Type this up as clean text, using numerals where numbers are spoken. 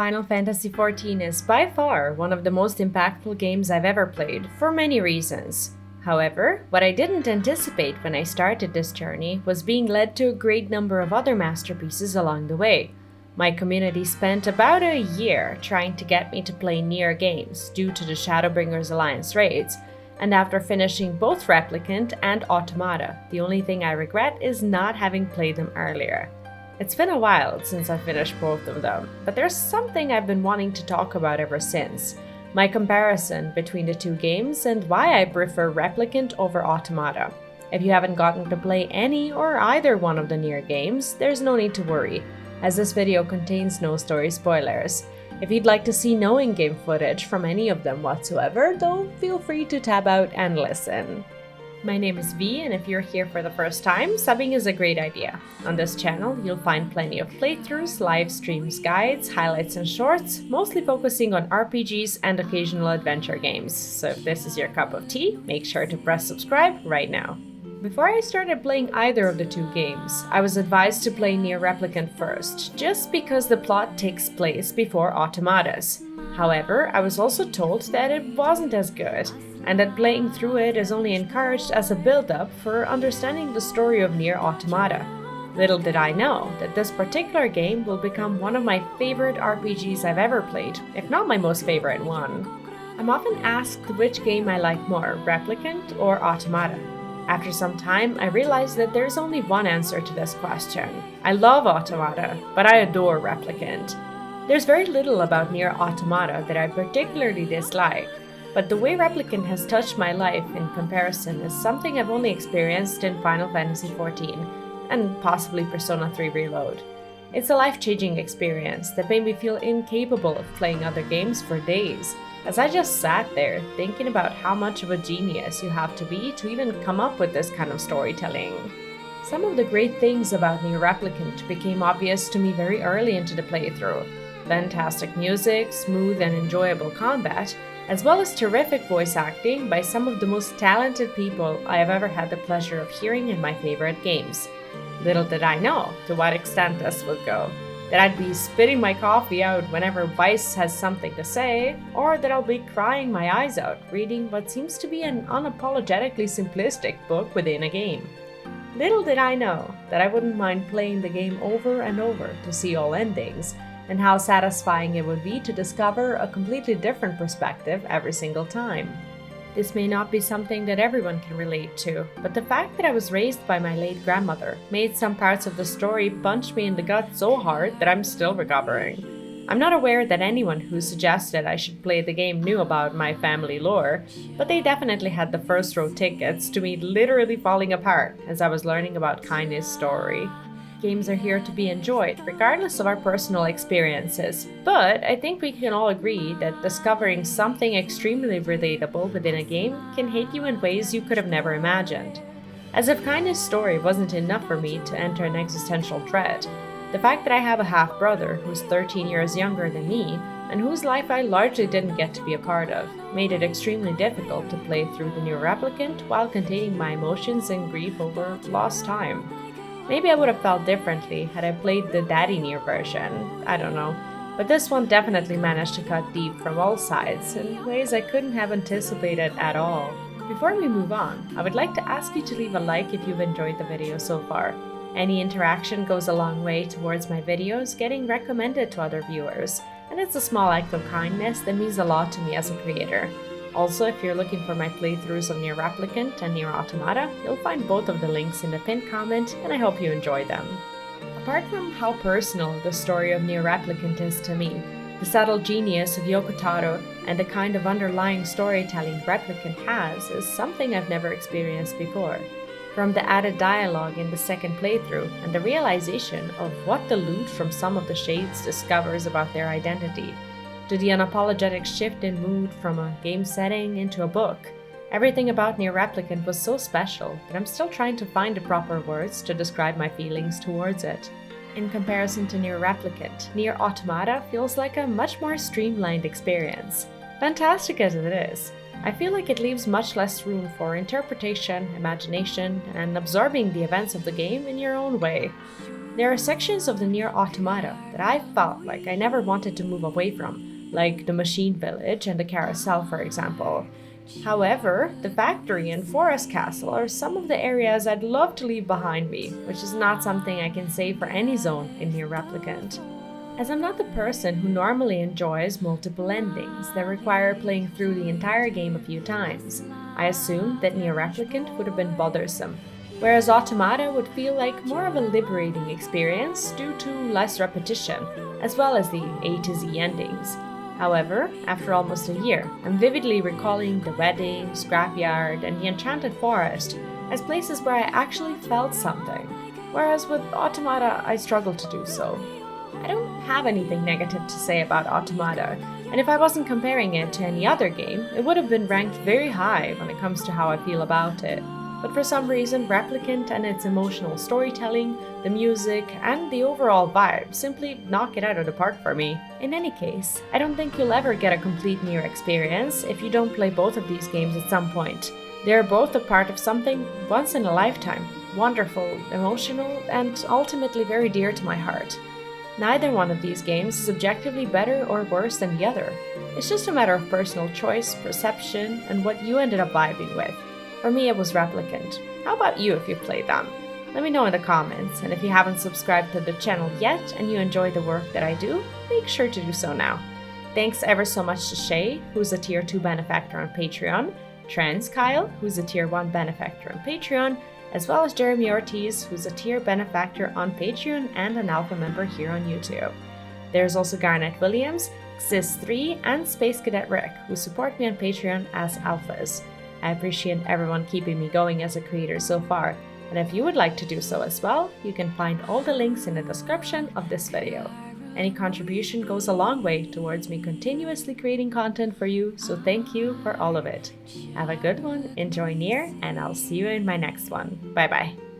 Final Fantasy XIV is by far one of the most impactful games I've ever played, for many reasons. However, what I didn't anticipate when I started this journey was being led to a great number of other masterpieces along the way. My community spent about a year trying to get me to play Nier games due to the Shadowbringers Alliance raids, and after finishing both Replicant and Automata, the only thing I regret is not having played them earlier. It's been a while since I finished both of them, but there's something I've been wanting to talk about ever since. My comparison between the two games and why I prefer Replicant over Automata. If you haven't gotten to play any or either one of the Nier games, there's no need to worry, as this video contains no story spoilers. If you'd like to see no in-game footage from any of them whatsoever, though, feel free to tab out and listen. My name is V, and if you're here for the first time, subbing is a great idea. On this channel, you'll find plenty of playthroughs, live streams, guides, highlights, and shorts, mostly focusing on RPGs and occasional adventure games. So if this is your cup of tea, make sure to press subscribe right now. Before I started playing either of the two games, I was advised to play Nier Replicant first, just because the plot takes place before Automata's. However, I was also told that it wasn't as good, and that playing through it is only encouraged as a build-up for understanding the story of Nier Automata. Little did I know that this particular game will become one of my favorite RPGs I've ever played, if not my most favorite one. I'm often asked which game I like more, Replicant or Automata. After some time, I realized that there's only one answer to this question. I love Automata, but I adore Replicant. There's very little about Nier Automata that I particularly dislike, but the way Replicant has touched my life in comparison is something I've only experienced in Final Fantasy XIV, and possibly Persona 3 Reload. It's a life-changing experience that made me feel incapable of playing other games for days, as I just sat there thinking about how much of a genius you have to be to even come up with this kind of storytelling. Some of the great things about Nier Replicant became obvious to me very early into the playthrough. Fantastic music, smooth and enjoyable combat, as well as terrific voice acting by some of the most talented people I have ever had the pleasure of hearing in my favorite games. Little did I know to what extent this would go. That I'd be spitting my coffee out whenever Vice has something to say, or that I'll be crying my eyes out reading what seems to be an unapologetically simplistic book within a game. Little did I know that I wouldn't mind playing the game over and over to see all endings, and how satisfying it would be to discover a completely different perspective every single time. This may not be something that everyone can relate to, but the fact that I was raised by my late grandmother made some parts of the story punch me in the gut so hard that I'm still recovering. I'm not aware that anyone who suggested I should play the game knew about my family lore, but they definitely had the first row tickets to me literally falling apart as I was learning about Kaine's story. Games are here to be enjoyed, regardless of our personal experiences, but I think we can all agree that discovering something extremely relatable within a game can hit you in ways you could have never imagined. As if Kaine's story wasn't enough for me to enter an existential dread, the fact that I have a half-brother who's 13 years younger than me, and whose life I largely didn't get to be a part of, made it extremely difficult to play through the Nier Replicant while containing my emotions and grief over lost time. Maybe I would have felt differently had I played the Daddy Nier version, I don't know, but this one definitely managed to cut deep from all sides in ways I couldn't have anticipated at all. Before we move on, I would like to ask you to leave a like if you've enjoyed the video so far. Any interaction goes a long way towards my videos getting recommended to other viewers, and it's a small act of kindness that means a lot to me as a creator. Also, if you're looking for my playthroughs of Nier Replicant and Nier Automata, you'll find both of the links in the pinned comment, and I hope you enjoy them. Apart from how personal the story of Nier Replicant is to me, the subtle genius of Yoko Taro and the kind of underlying storytelling Replicant has is something I've never experienced before. From the added dialogue in the second playthrough and the realization of what the loot from some of the shades discovers about their identity, to the unapologetic shift in mood from a game setting into a book. Everything about Nier Replicant was so special that I'm still trying to find the proper words to describe my feelings towards it. In comparison to Nier Replicant, Nier Automata feels like a much more streamlined experience. Fantastic as it is, I feel like it leaves much less room for interpretation, imagination, and absorbing the events of the game in your own way. There are sections of the Nier Automata that I felt like I never wanted to move away from, like the Machine Village and the Carousel, for example. However, the factory and forest castle are some of the areas I'd love to leave behind me, which is not something I can say for any zone in Nier Replicant. As I'm not the person who normally enjoys multiple endings that require playing through the entire game a few times, I assumed that Nier Replicant would have been bothersome, whereas Automata would feel like more of a liberating experience due to less repetition, as well as the A to Z endings. However, after almost a year, I'm vividly recalling the wedding, scrapyard, and the enchanted forest as places where I actually felt something, whereas with Automata I struggled to do so. I don't have anything negative to say about Automata, and if I wasn't comparing it to any other game, it would have been ranked very high when it comes to how I feel about it. But for some reason, Replicant and its emotional storytelling, the music, and the overall vibe simply knock it out of the park for me. In any case, I don't think you'll ever get a complete Nier experience if you don't play both of these games at some point. They are both a part of something once in a lifetime, wonderful, emotional, and ultimately very dear to my heart. Neither one of these games is objectively better or worse than the other. It's just a matter of personal choice, perception, and what you ended up vibing with. For me, it was Replicant. How about you if you played them? Let me know in the comments, and if you haven't subscribed to the channel yet and you enjoy the work that I do, make sure to do so now. Thanks ever so much to Shay, who's a Tier 2 benefactor on Patreon, Trans Kyle, who's a Tier 1 benefactor on Patreon, as well as Jeremy Ortiz, who's a tier benefactor on Patreon and an alpha member here on YouTube. There's also Garnet Williams, Xis3, and Space Cadet Rick, who support me on Patreon as alphas. I appreciate everyone keeping me going as a creator so far, and if you would like to do so as well, you can find all the links in the description of this video. Any contribution goes a long way towards me continuously creating content for you, so thank you for all of it. Have a good one, enjoy Nier, and I'll see you in my next one. Bye bye.